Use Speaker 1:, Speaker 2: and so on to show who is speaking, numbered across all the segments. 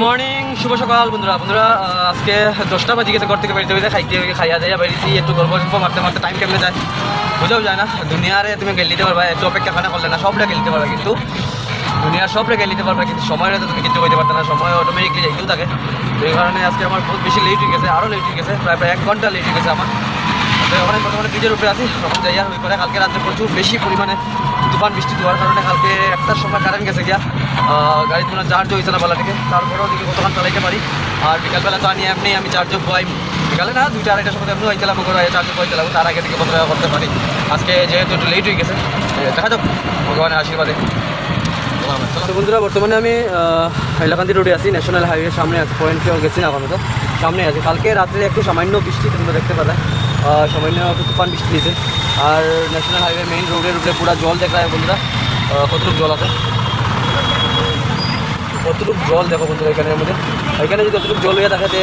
Speaker 1: Morning, শুভ সকাল বন্ধুরা। আজকে 10টা বাজে গেছে, ঘর থেকে বেরোতে বেরোতে খাইয়া যাইয়া বেরিয়েছি। একটু গল্প মারতে মারতে টাইম কেমনে যায় বোঝাও যায় না। দুনিয়ারে তুমি গেল দিতে পারবা, একটু অপেক্ষা খানা করলে না, সবটা গেল দিতে পারবা, কিন্তু দুনিয়ার সবটা গেল দিতে পারবা, কিন্তু সময়ের তো তুমি কিছু করতে পারতে না। সময় অটোমেটিকলি যাইতেও থাকে। তো এই কারণে আজকে আমার বহুত বেশি লেট হয়ে গেছে, আরও লেট হয়ে গেছে, প্রায় 1 ঘন্টা লেট হয়ে গেছে আমার। তো ওখানে বর্তমানে ব্রিজের উপরে আছি, তখন যাইয়া হয়ে পরে কালকে রাত্রে প্রচুর বেশি পরিমাণে তুফান বৃষ্টি দেওয়ার কারণে কালকে একটার সময় কারেন্ট গেছে গিয়া, গাড়ি কোনো চার্জ হয়েছে না বেলা থেকে। তারপরেও দিকে কতক্ষণ চালাইতে পারি। আর বিকালবেলা তো আনি এমনি আমি চার্জও খোয়াই, বিকালে না 2টা 2:30টার সময় এমনি হয়েছিলাম করে চার্জও খোয়াইছিলাম। তার আগে থেকে কত করতে পারি। আজকে যেহেতু একটু লেট হয়ে গেছে, দেখা যাক ভগবানের আশীর্বাদে। তো বন্ধুরা, বর্তমানে আমি হাইলাকান্দি রোডে আছি, ন্যাশনাল হাইওয়ে সামনে আছি। পয়েন্টেও গেছি না এখন, তো সামনে আছি। কালকে রাত্রে একটু সামান্য বৃষ্টি তোমরা দেখতে পাবে, সামান্য একটু তুফান বৃষ্টি দিয়েছে। আর ন্যাশনাল হাইওয়ে মেইন রোডের উপরে পুরো জল দেখা যায় বন্ধুরা। কতটুকু জল আছে, কতটুকু জল দেখো বন্ধুরা এখানের মধ্যে। এখানে যদি কতটুকু জল হয়ে থাকে,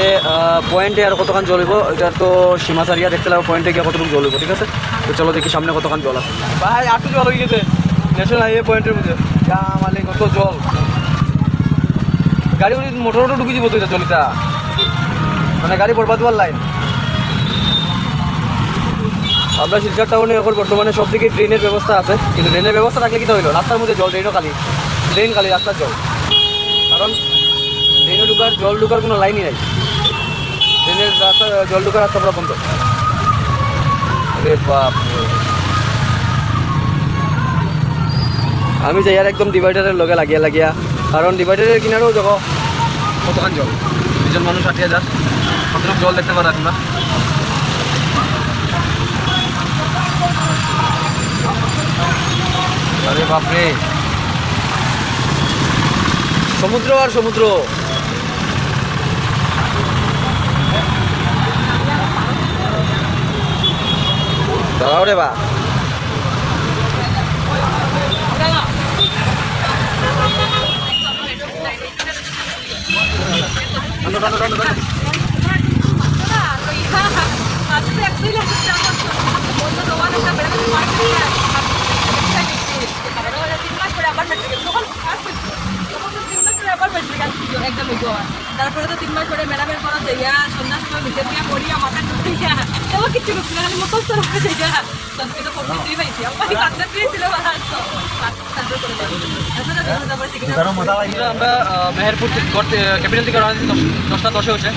Speaker 1: পয়েন্টে আর কতক্ষণ জল হইব, এটা তো সীমা সারিয়া দেখতে লাগবে পয়েন্টে গিয়ে কতটুকু জল হইব। ঠিক আছে, তো চলো দেখি সামনে কতক্ষণ জল আছে। ভাই একটু জল হয়ে গেছে ন্যাশনাল হাইওয়ে পয়েন্টের মধ্যে, যা মানে কত জল। গাড়ি মোটর ঢুকে যাব তো, এটা জলিতা মানে গাড়ি বরবাদ হওয়ার লাইন। আমরা শিলচর টাউনে এখন বর্তমানে সব দিকে ড্রেনের ব্যবস্থা আছে, কিন্তু ড্রেনের ব্যবস্থা থাকলে কি হইলো, রাস্তার মধ্যে জল, ড্রেনও খালি, ড্রেন খালি, রাস্তার জল। কারণ ড্রেনে জল ঢুকার কোনো লাইনই নাই। ড্রেনের রাস্তা, জল ঢুকার রাস্তা পুরো বন্ধ। আরে বাপ, আমি যাই আর একদম ডিভাইডারের লগে লাগিয়া, কারণ ডিভাইডারের কিনারেও দেখো কতক্ষণ জল। 2জন মানুষ 80,000, কতটুকু জল দেখতে পারা তোমরা। আরে বাপরে, সমুদ্র আর সমুদ্র। দাঁড়াও রে বা,
Speaker 2: তারপরে তো 3 মাস পরে ম্যাডামের পড়া যাইয়া সন্ধ্যার সময় ভিতর দিয়া পড়িয়া মাথা ঢুকিয়া এবার কিচ্ছু ঢুকছিল না, মতো তো রাখা যাইয়া তখন তো পড়তে দিয়ে পাইছি আমার কাঁদতে পেয়েছিল।
Speaker 1: আমরা মেহেরপুর ক্যাপিটাল থেকে রওনা দিচ্ছি 10টা 10 হয়েছে।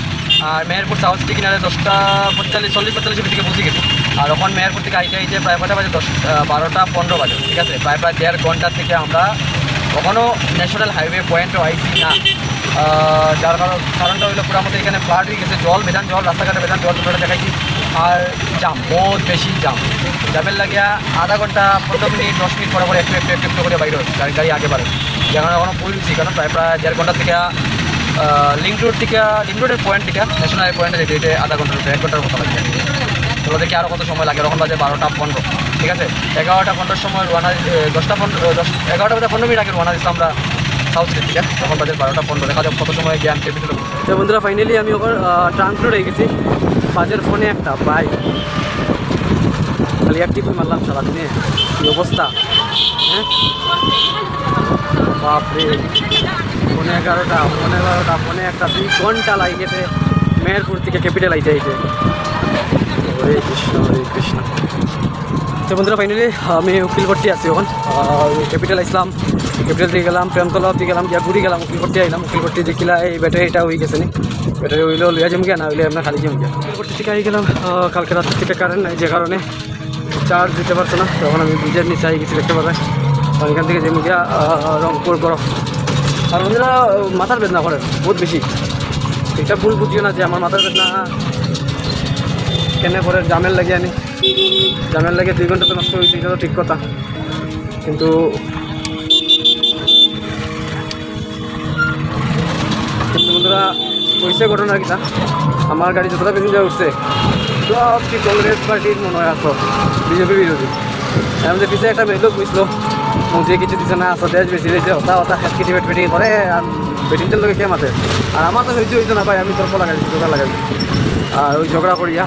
Speaker 1: আর মেহেরপুর সাউথ সিটি কিনারে 10টা 40-45 দিকে পৌঁছে গেছি। আর ওখান মেহেরপুর থেকে আইতে প্রায় কটা বাজে, 12টা 15 বাজে। ঠিক আছে, প্রায় 1.5 ঘন্টা থেকে আমরা কখনও ন্যাশনাল হাইওয়ে পয়েন্টও আইছি না। যার কারণটা হইলো পুরো আমাদের এখানে ফ্লাড হয়ে গেছে, জল, বেদান জল, রাস্তাঘাটে বেদান জল তোমরা দেখাইছি। আর জাম, বহুত বেশি জামের লাগিয়া আধা ঘন্টা 15 মিনিট 10 মিনিট পরে একটু করে বাইরে গাড়ি আগে বাড়ে। যেখানে এখনও বলছি, কারণ প্রায় 1.5 ঘন্টা থেকে লিঙ্ক রোডের পয়েন্ট থেকে ন্যাশনাল হাইওয়ে পয়েন্টে যেতে যেতে আধা ঘন্টা 1 ঘন্টার মতো লাগে। তোমরা দেখি আরও কত সময় লাগে। এখন বাজে 12টা 15। ঠিক আছে, 11টা 15 সময় রওনা, 11টা বাজে 15 মিনিট আগে রওনা দিচ্ছি আমরা সাউথ সিটি থেকে। তখন বাজে 12টা 15। দেখা যাক কত সময় জ্ঞান ক্যাপিটাল। তো বন্ধুরা, ফাইনালি আমি ওখানে ট্রান্সফার হয়ে গেছি। বাজের ফোনে একটা ভাই খালি একটি ফোন মারলাম সারাদিনে, কী অবস্থা। হ্যাঁ বাপরে, ফোনে 11টা ফোনে একটা 2 ঘন্টা লাগে গেছে মেহেরপুর থেকে ক্যাপিটাল আইতে। হরে কৃষ্ণ হরে কৃষ্ণ। তো বন্ধুরা, ফাইনালি আমি উকিলপট্টি আছি এখন। ক্যাপিটাল আসলাম, ক্যাপিটাল দিয়ে গেলাম, প্রেমতলা অব্দি গেলাম, গিয়া ঘুরি গেলাম, উকিলপট্টি আইলাম। উকিলপট্টি দেখিলা এই ব্যাটারিটা হয়ে গেছে নি, ব্যাটারি হইলেও লইয়া যাম গিয়া, না হইলে আমরা খালি যাম গিয়া। উকিলপট্টি থেকে আই গেলাম। কালকে রাত থেকে কারেন্ট নাই, যে কারণে চার্জ দিতে পারছে না। তখন আমি ব্রিজের নিচে আই গেছি, দেখতে পাবে। এখান থেকে যাম গিয়া রংপুর বরফ। আর বন্ধুরা, মাথার বেদনা করেন বহুত বেশি। এটা ভুল বুঝিও না যে আমার মাথার বেদনা কেন করে জামের লাগে। জামের লাগে 2 ঘন্টা তো নষ্ট হয়েছে, এটা তো ঠিক কথা। কিন্তু বন্ধুরা, হয়েছে ঘটনা কিনা, আমার গাড়ি যতটা প্যাসেঞ্জার উঠছে সব কি কংগ্রেস পার্টির মনে হয় আসো, বিজেপি বিরোধী। আমাদের পিছিয়ে একটা মেয়ে লোক বুঝলো, মুখে কিছু দিচ্ছে না, আসো দেশ বেশি রয়েছে, হতা খেটকেটি পেটি করে, আর বেটিনটার লোকে কে মাতে। আর আমার তো হয়েছে না ভাই, আমি তর্ক লাগাইছি, ঝগড়া লাগাইছি। আর ওই ঝগড়া করিয়া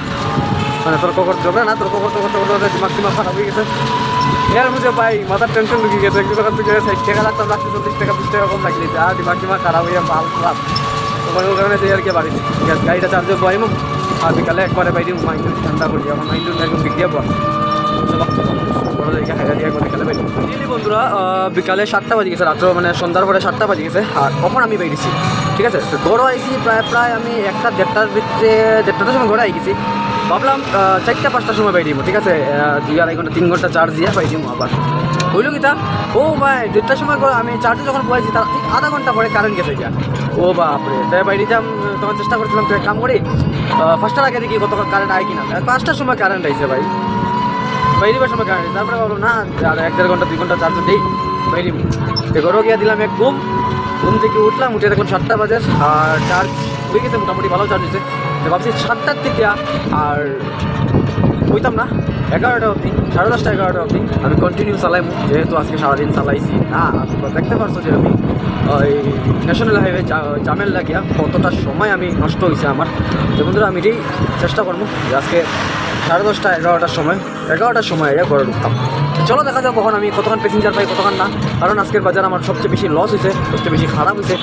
Speaker 1: মানে তর্ক করতে দিমাগ খারাপ হয়ে গেছে। এর মধ্যে ভাই মাথার টেনশন ঢুকে গেছে। 1 টাকা থেকে 60 টাকা লাগতাম, লাগছে 40 টাকা 20 টাকা কম লাগছে। আর দিমাগ খারাপ হইয়া মাল খারাপ কোনো কারণে সেই আর কি বাড়ি গাড়িটা চার্জে বয়াইমু আর বিকালে একবারে বাইরে মাইন্ড ঠান্ডা করি এখন মাইন্ড একদম বিক্রিয়া পড়া বড় জায়গা খাইয়া দিয়ে একবার বিকালে বাইরে বন্ধুরা বিকালে 7টা বাজে গেছে রাত্র মানে সন্ধ্যার পরে 7টা বাজে গেছে আর কখন আমি বেরিয়েছি ঠিক আছে তো গড় আইছি প্রায় আমি 1টা-1:30টার ভিতরে 1:30টার সময় ঘরে আই গেছি ভাবলাম 4টা-5টার সময় বাইরে ঠিক আছে 2-2.5 ঘন্টা 3 ঘন্টা চার্জ দিয়ে বাইরে আবার হইল কি তা ও ভাই 2টার সময় আমি চার্জে যখন বয়েছি তার ঠিক আধা ঘন্টা পরে কারেন্ট গেছে গিয়া ও বাপরে তাই বাইরে যাম তখন চেষ্টা করছিলাম তো এক কাম করি 5টার আগে দেখি কত কারেন্ট আয় কিনা 5টার সময় কারেন্ট আইছে ভাই বাইরিবার সময় কারেন্ট আইছে তারপরে ভাবলাম না আর 1-1.5 ঘন্টা 2 ঘন্টা চার্জ দিই বাইরে তো ঘরে গিয়া দিলাম এক ঘুম থেকে উঠলাম উঠে দেখুন 7টা বাজে আর চার্জ হয়ে গেছে মোটামুটি ভালো চার্জ হয়েছে তো ভাবছি 7টার থেকে আর হইতাম না 11টা অবধি 10:30 11টা অবধি আমি কন্টিনিউ চালাইব যেহেতু আজকে সারাদিন চালাইছি না দেখতে পারছো যে আমি ওই ন্যাশনাল হাইওয়ে জামেল লাগিয়া কতটা সময় আমি নষ্ট হয়েছে আমার তো বন্ধুরা আমি এটাই চেষ্টা করবো যে আজকে 10:30 11টার সময় ঘরে ঢুকতাম চলো দেখা যাক কখন আমি কতক্ষণ প্যাসেঞ্জার পাই কতক্ষণ না কারণ আজকের বাজার আমার সবচেয়ে বেশি লস হয়েছে সবচেয়ে বেশি খারাপ হয়েছে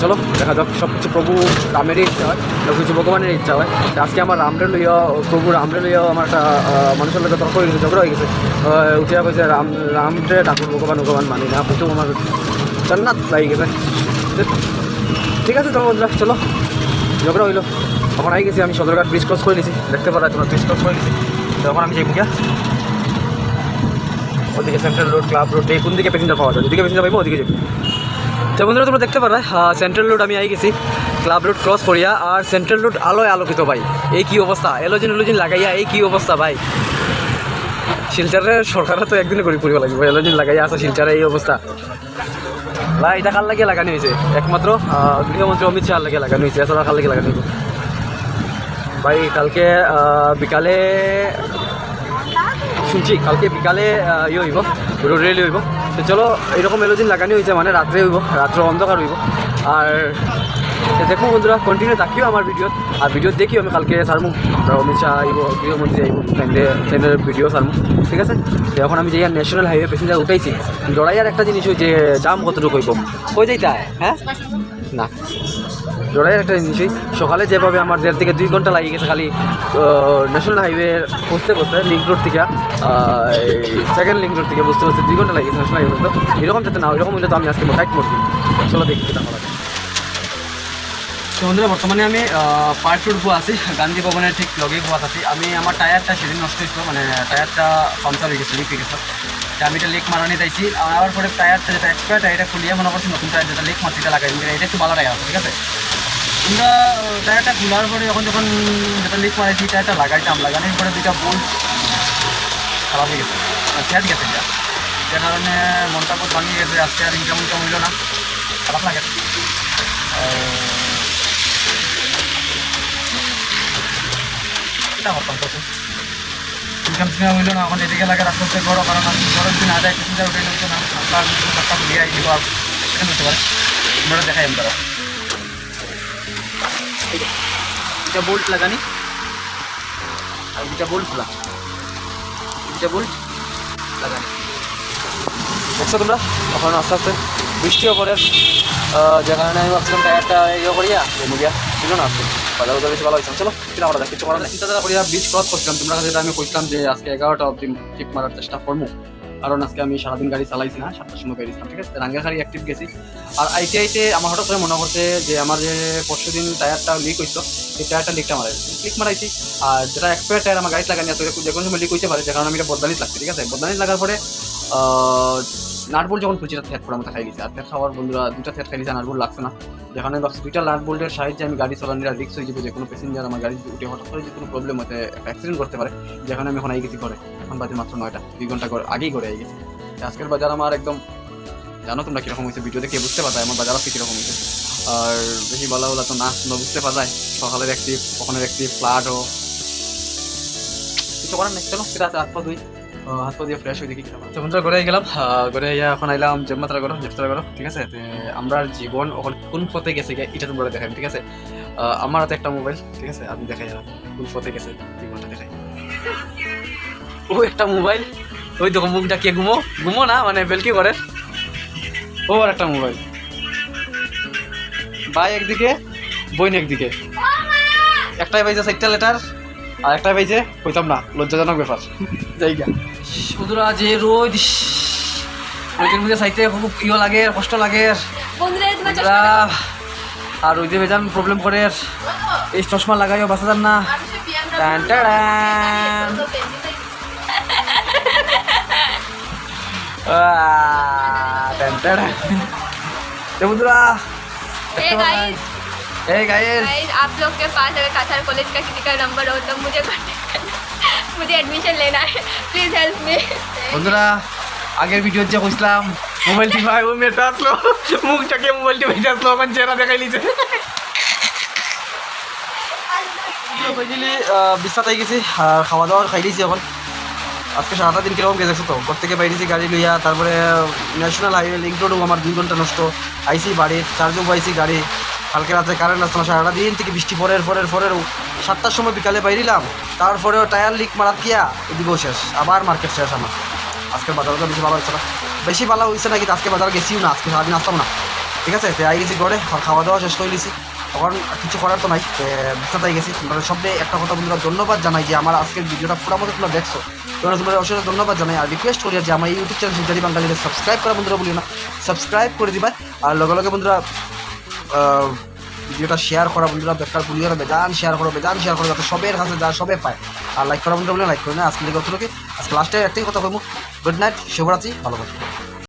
Speaker 1: চলো দেখা যাক সব কিছু প্রভু রামেরই ইচ্ছা হয় সব কিছু ভগবানের ইচ্ছা হয় আজকে আমার রামরে লইয়া প্রভু রামরে লইয়াও আমার একটা মানুষের লোকের তর্ক হয়ে গেছে ঝগড়া হয়ে গেছে উঠিয়া কইছে রামরে ঠাকুর ভগবান মানি না কিন্তু আমার জান্নাত লাগি গেছে ঠিক আছে চলো বন্ধুরা চলো ঝগড়া হইলো তখন আই গেছি আমি সদরঘাট ব্রিজ ক্রস করে নিয়েছি দেখতে পারা তোমরা ব্রিজ ক্রস করে নিয়েছি তখন আমি যাইব গিয়া ওদিকে সেন্ট্রাল রোড ক্লাব রোড এই কোন দিকে প্যাসেঞ্জার পাওয়া যায় যেদিকে প্যাসেঞ্জার পাইবো ওদিকে যাবো তো বন্ধুরা তোমরা দেখতে পারা সেন্ট্রাল রোড আমি আই গেছি ক্লাব রোড ক্রস করিয়া আর সেন্ট্রাল রোড আলোয় আলোকিত ভাই এই কী অবস্থা এলোজিন লাগাইয়া এই কী অবস্থা ভাই শিলচারের সরকারও তো একদিনে করে পড়িব লাগবে এলোজিন লাগাইয়া আছে শিলচারে এই অবস্থা ভাই এটা কার লাগিয়ে লাগানো হয়েছে একমাত্র গৃহমন্ত্রী অমিত শাহ লাগিয়ে লাগানো হয়েছে এছাড়া কার লাগিয়ে লাগানো হয়েছে ভাই কালকে বিকালে শুনছি কালকে বিকালে হইব রোড রেলি হইব তো চলো এরকম এলোজিন লাগানি হয়েছে মানে রাত্রে হইব রাত্র অন্ধকার হইব আর দেখো বন্ধুরা কন্টিনিউ থাকিও আমার ভিডিওত আর ভিডিও দেখিও আমি কালকে সারমু অমিত শাহ আইব গৃহমন্ত্রী আইব ট্রেনের ভিডিও সারমু ঠিক আছে এখন আমি যে ন্যাশনাল হাইওয়ে প্যাসেঞ্জার উঠাইছি জড়াইয়ার একটা জিনিস হই যে জাম কতটুকু হইব কই যাইতে হ্যাঁ না জড়াইয়ার একটা জিনিসই সকালে যেভাবে আমার 1.5 থেকে 2 ঘন্টা লাগিয়ে গেছে খালি ন্যাশনাল হাইওয়ে বুঝতে লিঙ্ক রোড থেকে সেকেন্ড লিঙ্ক রোড থেকে বুঝতে 2 ঘন্টা লাগিয়েছে ন্যাশনাল হাইওয়ে তো এরকম যাতে না এরকম হলে তো আমি আজকে টাইট করছি চলো দেখি কেটা করা যায় তো বন্ধুরা বর্তমানে আমি পার্ক রোড গোয়া আছি গান্ধী ভবনের ঠিক লগে গোয়া আছি আমি আমার টায়ারটা সেদিন নষ্ট হয়েছিল মানে টায়ারটা পাংচার হয়ে গেছে লিক হয়ে গেছে আমি এটা লিক মারানি চাইছি আর পরে টায়ারটা যেটা এক্সপায়ার টায়ারটা খুলিয়ে মনে করছি নতুন টায়ার যেটা লিক মারছি এটা লাগাই এটা একটু ভালো টায়ার আছে ঠিক আছে আমরা টায়ারটা খোলার পরে যখন যেটা লিক মারাইছি টায়ারটা লাগাইতাম লাগানোর পরে 2টা বোল্ট খারাপ হয়ে গেছে ফেট গেছে এটা যার কারণে মনটা খুব ভাঙিয়ে গেছে আজকে আর ইনকাম হইল না খারাপ লাগে এটা হতাম প্রথম ইনকাম হইল না এখন এদিকে লাগে রাস্তা হচ্ছে বড় কারণ আমি বড় দিন আদায় প্যাসেঞ্জার উঠে ঢুকতো না আপনার টাকা দিয়ে আই দিব আর সেখানে হতে পারে আমরা দেখাই আমি তারা এটা বোল্ট লাগানি আর 2টা বোল্ট খোলা 2টা বোল্ট লাগানি দেখছো তোমরা এখন আস্তে আস্তে বৃষ্টিও পরে যে কারণে আমি ভাবছিলাম টায়ারটা করিয়া মুগিয়া ছিল না আজকে বাজার বাজার বেশি ভালো হয়েছিলাম চলো কিনা করা যায় কিছু করা যায় চিন্তা করিয়া ব্রিজ ক্রস করছিলাম তোমরা কাছে আমি কইছিলাম যে আজকে 11টা অবধি ট্রিপ মারার চেষ্টা করবো কারণ আজকে আমি সারাদিন গাড়ি চালাইছি না 7টার সময় বেরিয়েছিলাম ঠিক আছে রাঙ্গাখাড়ি অ্যাক্টিভ গেছি আর আইটিআইতে আমার হঠাৎ করে মনে করছে যে আমার যে পরশু দিন টায়ারটা লিক হয়েছিল সেই টায়ারটা লিক মারাইছি আর যেটা এক্সপায়ার টায়ার আমার গাড়ি লাগানি আছে যে কোনো সময় লিক হইতে পারে যে কারণে আমি এটা বদলানিস লাগছে ঠিক আছে বদলানিস লাগার পরে নাটবোল্ট যখন খুঁজছি থ্রেট করার মতো খাই গেছে আর থ্রেট খাওয়ার বন্ধুরা 2টা থ্রেট খাই গেছে নাটবোল্ট লাগছে না যেখানে ভাবছি 2টা নাটবোল্টের সাহায্যে আমি গাড়ি চালানোর রিক্স হয়ে যাবে যে কোনো প্যাসেঞ্জার আমার গাড়ি উঠে হঠাৎ করে যে কোনো প্রবলেম হতে অ্যাক্সিডেন্ট করতে পারে যেখানে আমি এখন আই গেছি ঘরে এখন বাজে মাত্র 9টা 2 ঘন্টা আগেই ঘরে আই গেছি আজকের বাজার আমার একদম জানো তোমরা কীরকম হয়েছে ভিডিও দেখে বুঝতে পারবে আমার বাজার কীরকম হয়েছে আর বেশি বলা তো না বুঝতে পারা যায় সকালের একটি কখনের একটি ফ্লাড ও কিছু করার নেই চলো সেটা হাত পা ধুই হাত পা দিয়ে ফ্রেশ হয়ে দেখি তো বন্ধুরা ঘরে গেলাম ঘরে এখন আইলাম জেমাত্রা করো জেফতারা করো ঠিক আছে আমরা জীবন ওখানে কোন পথে গেছে এটা তোমরা দেখাই ঠিক আছে আমার হাতে একটা মোবাইল ঠিক আছে আমি দেখাই কোন পথে গেছে জীবনটা দেখাই ও একটা মোবাইল ওই দেখো মুখটা কে ঘুমো না মানে বেলকি করে ও আর একটা মোবাইল ভাই একদিকে বইন একদিকে একটাই পাইছে 4টা লেটার আর একটাই পাইছে কইতাম না লজ্জাজনক ব্যাপার জায়গা বন্ধুরা যে রোদ রোদের মধ্যে চাইতে খুব ইয়ে লাগে কষ্ট লাগে
Speaker 2: বন্ধুরা তোমার
Speaker 1: বন্ধুরা, আর ওই যে বেজান প্রবলেম করে এই চশমা লাগাইও বাঁচা যান না টান টাড়ান। টান টাড়ান। তো বন্ধুরা
Speaker 3: Hey guys,
Speaker 1: এই গাইস
Speaker 3: guys, आप लोग के पास अगर काथार कॉलेज का किसी का नंबर हो तो मुझे contact करना। मुझे एडमिशन लेना है, प्लीज हेल्प मी।
Speaker 1: বন্ধুরা আগের ভিডিও যে কইছিলাম মোবাইল টিপাই ও মেটা আসলো মুখটাকে মোবাইল টিপাই আসলো এখন চেহারা দেখাই লিছে বিছাতে গেছি আর খাওয়া দাওয়া খাই দিয়েছি এখন আজকে সারাটা দিন কিরকম গেছে তো ঘর থেকে বাইরেছি গাড়ি লইয়া তারপরে ন্যাশনাল হাইওয়ে লিঙ্ক রোডও আমার 2 ঘন্টা নষ্ট আইসি বাড়ির চার্জও পাইছি গাড়ি কালকে রাতে কারেন্ট আসতো না সারাটা দিন থেকে বৃষ্টি পরের 7টার সময় বিকালে বাইরিলাম তারপরেও টায়ার লিক মারাত গিয়া এদিকেও শেষ আবার মার্কেট শেষ আমার আজকে বাজারটা বেশি ভালো হচ্ছে না বেশি ভালো হয়েছে নাকি আজকে বাজার গেছিও না আজকে সারাদিন আসতাম না ঠিক আছে তো আই গেছি ঘরে খাওয়া দাওয়া শেষ করে নিয়েছি এখন কিছু করার তো নাই বিছাতে গেছি তোমরা সবকে একটা কথা বন্ধুরা ধন্যবাদ জানাই যে আমার আজকের ভিডিওটা পুরো মতো তোমরা দেখছো তোমরা তোমরা অবশ্যই ধন্যবাদ জানাই আর রিকোয়েস্ট করি যে আমার এই ইউটিউব চ্যানেল সিনচারি বাঙালিদের সাবস্ক্রাইব করা বন্ধুরা বলিও না সাবস্ক্রাইব করে দিবা আর লগে লগে বন্ধুরা ভিডিওটা শেয়ার করা বন্ধুরা বেকার বলিও বেজান শেয়ার করো যাতে সবের কাছে যা সবে পায় আর লাইক করা বন্ধুরা বলে লাইক করে না আজকে লেগে আজকে লাস্টে একটাই কথা কইবো গুড নাইট শুভরাত্রি ভালো থাকো